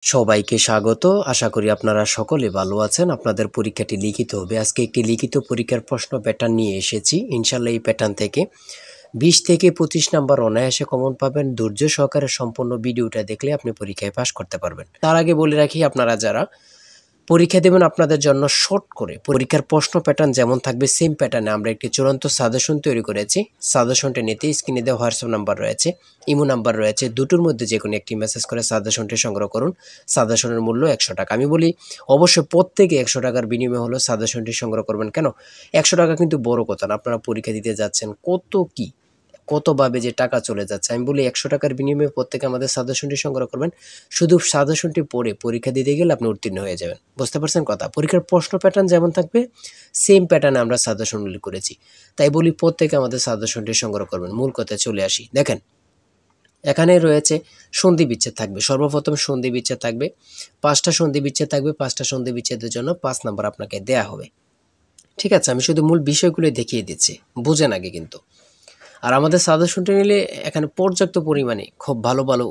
সবাইকে স্বাগত। আশা করি আপনারা সকলে ভালো আছেন। আপনাদের পরীক্ষাটি লিখিত হবে। আজকে একটি লিখিত পরীক্ষার প্রশ্ন প্যাটার্ন নিয়ে এসেছি। ইনশাল্লাহ এই প্যাটার্ন থেকে 20 থেকে 25 নাম্বার অনায়াসে কমন পাবেন। ধৈর্য সহকারে সম্পূর্ণ ভিডিওটা দেখলে আপনি পরীক্ষায় পাশ করতে পারবেন। তার আগে বলে রাখি, আপনারা যারা পরীক্ষা দেবেন আপনাদের জন্য শর্ট করে পরীক্ষার প্রশ্ন প্যাটার্ন যেমন থাকবে সেম প্যাটার্নে আমরা একটি চূড়ান্ত সাজেশন তৈরি করেছি। সাজেশনটি নিতে স্ক্রিনে দেওয়া হোয়াটসঅ্যাপ নাম্বার রয়েছে, ইমো নাম্বার রয়েছে, দুটোর মধ্যে যে কোনো একটি মেসেজ করে সাজেশনটি সংগ্রহ করুন। সাজেশনের মূল্য 100 টাকা। আমি বলি অবশ্যই প্রত্যেকে 100 টাকার বিনিময়ে হলো সাজেশনটি সংগ্রহ করবেন। কেন 100 টাকা কিন্তু বড় কথা না, আপনারা পরীক্ষা দিতে যাচ্ছেন, কতভাবে যে টাকা চলে যাচ্ছে। আমি বলি 100 টাকার বিনিময়ে প্রত্যেকে আমাদের সাজেশনটি সংগ্রহ করবেন। শুধু সাজেশনটি পড়ে পরীক্ষা দিতে গেলে আপনি উত্তীর্ণ হয়ে যাবেন। বুঝতে পারছেন কথা? পরীক্ষার প্রশ্ন প্যাটার্ন যেমন থাকবে সেম প্যাটার্নে আমরা সাজেশন উল্লেখ করেছি। তাই বলি প্রত্যেকে আমাদের সাজেশনটি সংগ্রহ করবেন। মূল কথায় চলে আসি। দেখেন, এখানে রয়েছে সন্ধি বিচ্ছেদ থাকবে। সর্বপ্রথম সন্ধি বিচ্ছেদ থাকবে, 5টা সন্ধি বিচ্ছেদ থাকবে। 5টা সন্ধি বিচ্ছেদের জন্য 5 নাম্বার আপনাকে দেয়া হবে। ঠিক আছে, আমি শুধু মূল বিষয়গুলো দেখিয়ে দিচ্ছি, বুঝেন আগে কিন্তু। আর আমাদের সাজেশনটা নিলে এখানে পর্যাপ্ত পরিমাণে খুব ভালো ভালো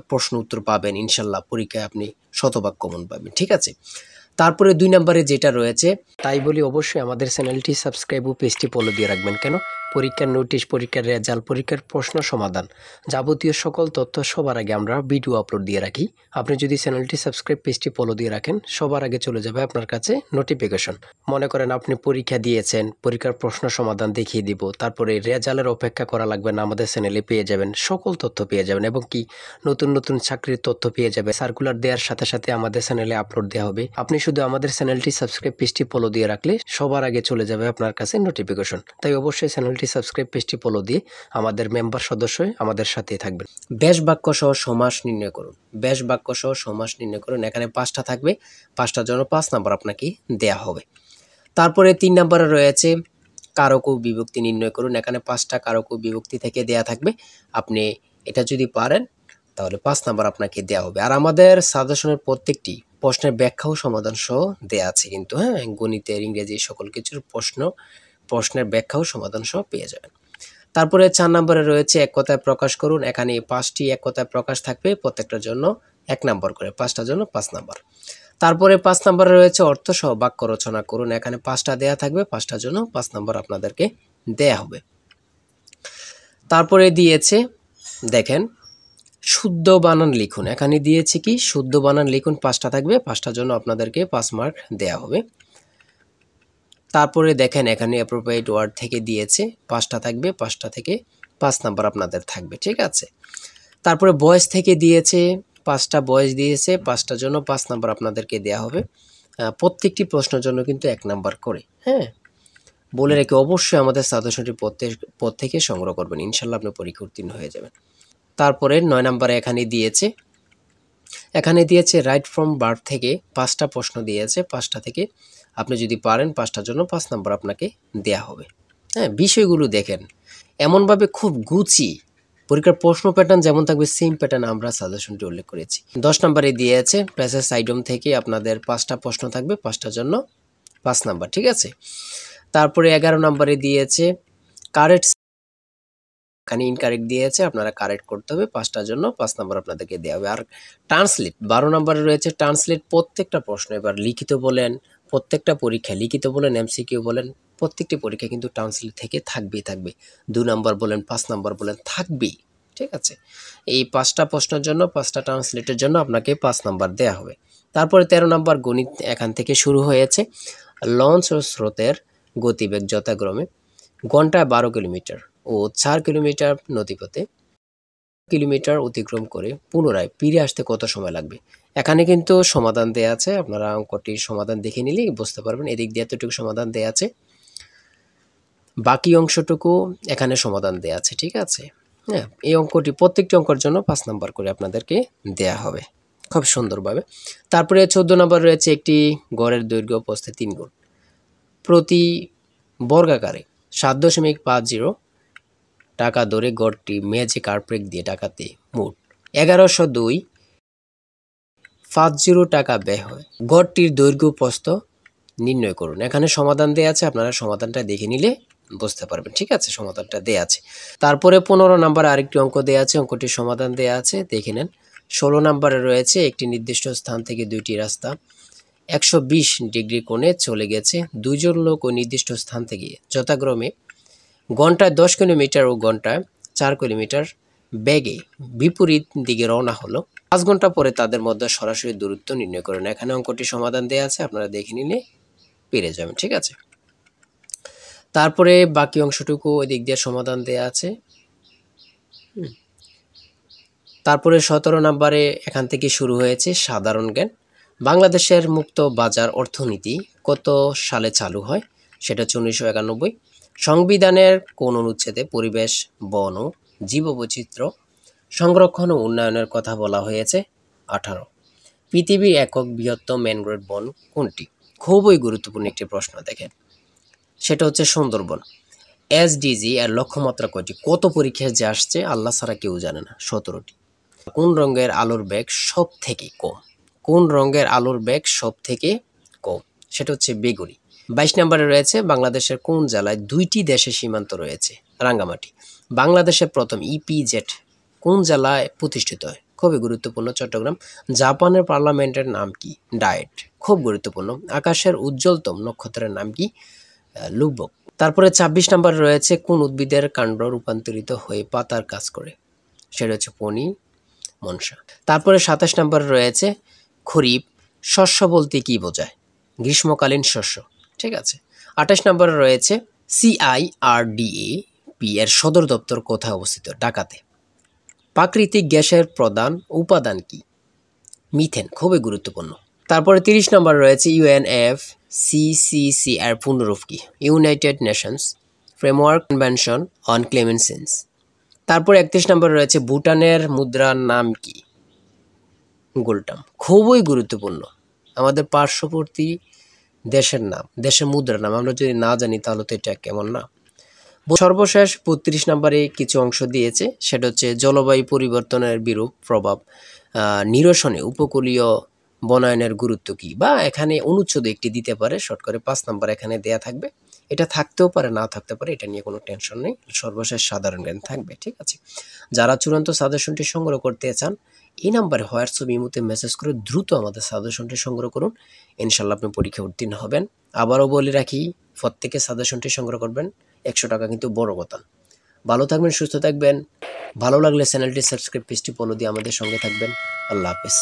প্রশ্ন উত্তর পাবেন। ইনশাল্লাহ পরীক্ষায় আপনি শতভাগ কমন পাবেন। ঠিক আছে, তারপরে 2 নম্বরে যেটা রয়েছে, তাই বলি অবশ্যই আমাদের চ্যানেলটি সাবস্ক্রাইব ও পেজটি ফলো দিয়ে রাখবেন। কেন? পরীক্ষার নোটিশ, পরীক্ষার রেজাল্ট, পরীক্ষার প্রশ্ন সমাধান, যাবতীয় সকল তথ্য সবার আগে আমরা ভিডিও আপলোড দিয়ে রাখি। আপনি যদি চ্যানেলটি সাবস্ক্রাইব, পেজটি ফলো দিয়ে রাখেন, সবার আগে চলে যাবে আপনার কাছে নোটিফিকেশন। মনে করেন আপনি পরীক্ষা দিয়েছেন, পরীক্ষার প্রশ্ন সমাধান দেখিয়ে দিব, তারপরে রেজাল্টের অপেক্ষা করা লাগবে না, আমাদের চ্যানেলে পেয়ে যাবেন, সকল তথ্য পেয়ে যাবেন এবং কি নতুন নতুন চাকরির তথ্য পেয়ে যাবে। সার্কুলার দেওয়ার সাথে সাথে আমাদের চ্যানেলে আপলোড দেওয়া হবে। আপনি শুধু আমাদের চ্যানেলটি সাবস্ক্রাইব, পেজটি ফলো দিয়ে রাখলে সবার আগে চলে যাবে আপনার কাছে নোটিফিকেশন। তাই অবশ্যই চ্যানেলটি সাবস্ক্রাইব, পেজটি ফলো দিয়ে আমাদের মেম্বার সদস্য হয়ে আমাদের সাথেই থাকবেন। ব্যাস বাক্য সহ সমাস নির্ণয় করুন। ব্যাস বাক্য সহ সমাস নির্ণয় করুন। এখানে 5টা থাকবে, 5টার জন্য 5 নাম্বার আপনাকে দেয়া হবে। তারপরে 3 নম্বরে রয়েছে কারক ও বিভক্তি নির্ণয় করুন। এখানে 5টা কারক ও বিভক্তি থেকে দেয়া থাকবে। আপনি এটা যদি পারেন তাহলে 5 নাম্বার আপনাকে দেয়া হবে। আর আমাদের সাজেশনের প্রত্যেকটি প্রশ্নের ব্যাখ্যা ও সমাধান সহ দেয়া আছে কিন্তু, হ্যাঁ, গণিতের, ইংরেজি সকল কিছুর প্রশ্নের ব্যাখ্যা ও সমাধান সহ পেয়ে যাবেন। তারপরে 4 নম্বরে রয়েছে এক কথায় প্রকাশ করুন। এখানে 5টি এক কথায় প্রকাশ থাকবে, প্রত্যেকটার জন্য 1 নাম্বার করে, 5টার জন্য 5 নাম্বার। তারপরে 5 নম্বরে রয়েছে অর্থ সহ বাক্য রচনা করুন। এখানে 5টা দেয়া থাকবে, 5টার জন্য 5 নাম্বার আপনাদেরকে দেয়া হবে। তারপরে দিয়েছে, দেখেন, শুদ্ধ বানান লিখুন। এখানে দিয়েছে কি শুদ্ধ বানান লিখুন, 5টা থাকবে, 5টার জন্য আপনাদেরকে 5 মার্ক দেয়া হবে। তারপরে দেখেন এখানে অ্যাপ্রোপ্রিয়েট ওয়ার্ড থেকে দিয়েছে, 5টা থাকবে, 5টা থেকে 5 নাম্বার আপনাদের থাকবে। ঠিক আছে, তারপরে ভয়েস থেকে দিয়েছে, 5টা ভয়েস দিয়েছে, 5টার জন্য 5 নাম্বার আপনাদেরকে দেয়া হবে। প্রত্যেকটি প্রশ্নের জন্য কিন্তু 1 নাম্বার করে। হ্যাঁ, বলে রেখে অবশ্যই আমাদের সাজেশনটি প্রত্যেকে সংগ্রহ করবেন। ইনশাল্লাহ আপনি পরীক্ষা উত্তীর্ণ হয়ে যাবেন। তারপরে 9 নম্বরে এখানে দিয়েছে রাইট ফ্রম বার্থ থেকে 5টা প্রশ্ন দিয়েছে। 5টা থেকে আপনি যদি পারেন 5টার জন্য 5 নাম্বার আপনাকে দেয়া হবে। হ্যাঁ, বিষয়গুলো দেখেন এমনভাবে খুব গুছিয়ে পরীক্ষার প্রশ্ন প্যাটার্ন যেমন থাকবে সেম প্যাটার্ন আমরা সাজেশনটি উল্লেখ করেছি। 10 নম্বরে দিয়েছে প্যাসেজ আইটেম থেকে আপনাদের 5টা প্রশ্ন থাকবে, 5টার জন্য 5 নাম্বার। ঠিক আছে, তারপরে 11 নম্বরে দিয়েছে কারেক্ট, এখানে ইনকারেক্ট দিয়েছে, আপনারা কারেক্ট করতে হবে, 5টার জন্য 5 নাম্বার আপনাদেরকে দেওয়া হবে। আর ট্রান্সলেট 12 নম্বরে রয়েছে ট্রান্সলেট, প্রত্যেকটা প্রশ্ন, এবার লিখিত বলেন, প্রত্যেকটা পরীক্ষা লিখিত বলেন, এমসিকিউ বলেন, প্রত্যেকটি পরীক্ষা কিন্তু ট্রান্সলেট থেকে থাকবে। 2 নাম্বার বলেন, 5 নাম্বার বলেন, থাকবেই। ঠিক আছে, এই 5টা প্রশ্নের জন্য 5টা ট্রান্সলেটের জন্য আপনাকে 5 নাম্বার দেয়া হবে। তারপরে 13 নাম্বার গণিত এখান থেকে শুরু হয়েছে। লঞ্চ ও স্রোতের গতিবেগ যথাক্রমে ঘন্টায় 12 কিলোমিটার ও 4 কিলোমিটার নদীপথে কিলোমিটার অতিক্রম করে পুনরায় ফিরে আসতে কত সময় লাগবে। এখানে কিন্তু সমাধান দেয়া আছে, আপনারা অঙ্কটির সমাধান দেখে নিলেই বুঝতে পারবেন। এদিক দিয়ে এতটুকু সমাধান দেয়া আছে, বাকি অংশটুকু এখানে সমাধান দেয়া আছে। ঠিক আছে, হ্যাঁ, এই অঙ্কটি প্রত্যেকটি অঙ্কের জন্য 5 নাম্বার করে আপনাদেরকে দেয়া হবে খুব সুন্দরভাবে। তারপরে 14 নম্বর রয়েছে একটি গড়ের দৈর্ঘ্য প্রস্থে 3 গুণ প্রতি বর্গাকারে 7.50 টাকা দরে গড়টি মেঝে কার্পেট দিয়ে টাকাতে মোট 1102.50 টাকা ব্যয় হয়। গড়টির দৈর্ঘ্য প্রস্থ নির্ণয় করুন। এখানে সমাধান দেয়া আছে, আপনারা সমাধানটা দেখে নিলে বুঝতে পারবেন। ঠিক আছে, সমাধানটা দেয়া আছে। তারপরে 15 নাম্বার আরেকটি অঙ্ক দেয়া আছে, অঙ্কটির সমাধান দেয়া আছে, দেখে নেন। 16 নম্বরে রয়েছে একটি নির্দিষ্ট স্থান থেকে দুইটি রাস্তা 120 ডিগ্রি কোণে চলে গেছে। দুইজন লোক ওই নির্দিষ্ট স্থান থেকে যথাক্রমে ঘন্টায় 10 কিলোমিটার ও ঘন্টায় 4 কিলোমিটার বেগে বিপরীত দিকে রওনা হলো। 5 ঘন্টা পরে তাদের মধ্যে সরাসরি দূরত্ব নির্ণয় করেন। এখানে অঙ্কটি সমাধান দেওয়া আছে, আপনারা দেখে নিলে পেরে যাবেন। ঠিক আছে, তারপরে বাকি অংশটুকু ওই দিক দিয়ে সমাধান দেওয়া আছে। তারপরে 17 নম্বরে এখান থেকে শুরু হয়েছে সাধারণ জ্ঞান। বাংলাদেশের মুক্ত বাজার অর্থনীতি কত সালে চালু হয়? সেটা হচ্ছে 1991। সংবিধানের কোন অনুচ্ছেদে পরিবেশ, বন ও জীববৈচিত্র্য সংরক্ষণ ও উন্নয়নের কথা বলা হয়েছে? 18। পৃথিবীর একক বৃহত্তম ম্যানগ্রোভ বন কোনটি? খুবই গুরুত্বপূর্ণ একটি প্রশ্ন, দেখেন সেটা হচ্ছে সুন্দরবন। এসডিজি এর লক্ষ্যমাত্রা কয়টি? কত পরীক্ষায় যে আসছে আল্লাহ ছাড়া কেউ জানে না, 17টি। কোন রঙের আলোর বেগ সব থেকে কম? কোন রঙের আলোর বেগ সব থেকে কম? সেটা হচ্ছে বেগুনি। 22 নম্বরে রয়েছে বাংলাদেশের কোন জেলায় 2টি দেশের সীমান্ত রয়েছে? রাঙ্গামাটি। বাংলাদেশের প্রথম ইপিজেড কোন জেলায় প্রতিষ্ঠিত হয়? খুবই গুরুত্বপূর্ণ, চট্টগ্রাম। জাপানের পার্লামেন্টের নাম কি? ডায়েট। খুব গুরুত্বপূর্ণ। আকাশের উজ্জ্বলতম নক্ষত্রের নাম কি? লুব্বক। তারপরে 26 নম্বরে রয়েছে কোন উদ্ভিদের কাণ্ড রূপান্তরিত হয়ে পাতার কাজ করে? সেটা হচ্ছে পনি মনসা। তারপরে 27 নম্বরে রয়েছে খরিফ শস্য বলতে কি বোঝায়? গ্রীষ্মকালীন শস্য। ঠিক আছে। 28 নম্বরে রয়েছে সিআইআরডিএপি এর সদর দপ্তর কোথায় অবস্থিত? ঢাকাতে। প্রাকৃতিক গ্যাসের প্রধান উপাদান কি? মিথেন। খুবই গুরুত্বপূর্ণ। তারপরে 30 নম্বর রয়েছে ইউএনএফসিসিসি এর পূর্ণরূপ কি? United Nations framework convention on climate change. তারপরে 31 নম্বর রয়েছে ভুটানের মুদ্রার নাম কি? গোল্টাম। খুবই গুরুত্বপূর্ণ, আমাদের পার্শ্ববর্তী দেশের নাম, দেশের মুদ্রার নাম আমরা যদি না জানি তাহলে তো এটা কেমন না। সর্বশেষ 32 নম্বরে কিছু অংশ দিয়েছে, সেটা হচ্ছে জলবায়ু পরিবর্তনের বিরূপ প্রভাব নিরসনে উপকূলীয় বনায়নের গুরুত্ব কি, বা এখানে অনুচ্ছেদ একটি দিতে পারে, শর্ট করে 5 নম্বর এখানে দেয়া থাকবে। এটা থাকতেও পারে, না থাকতে পারে, এটা নিয়ে কোনো টেনশন নেই। সর্বশেষ সাধারণ জ্ঞান থাকবে। ঠিক আছে, যারা চূড়ান্ত সাজেশনটি সংগ্রহ করতে চান এই নাম্বারে হোয়াটসঅ্যাপ ইমোতে মেসেজ করে দ্রুত আমাদের সাজেশনটি সংগ্রহ করুন, ইনশাল্লাহ আপনি পরীক্ষা উত্তীর্ণ হবেন। আবারও বলে রাখি, প্রত্যেকে সাজেশনটি সংগ্রহ করবেন, 100 টাকা কিন্তু বড় কথা। ভালো থাকবেন, সুস্থ থাকবেন। ভালো লাগলে চ্যানেলটি সাবস্ক্রাইব, পেজটি ফলো দিয়ে আমাদের সঙ্গে থাকবেন। আল্লাহ হাফেজ।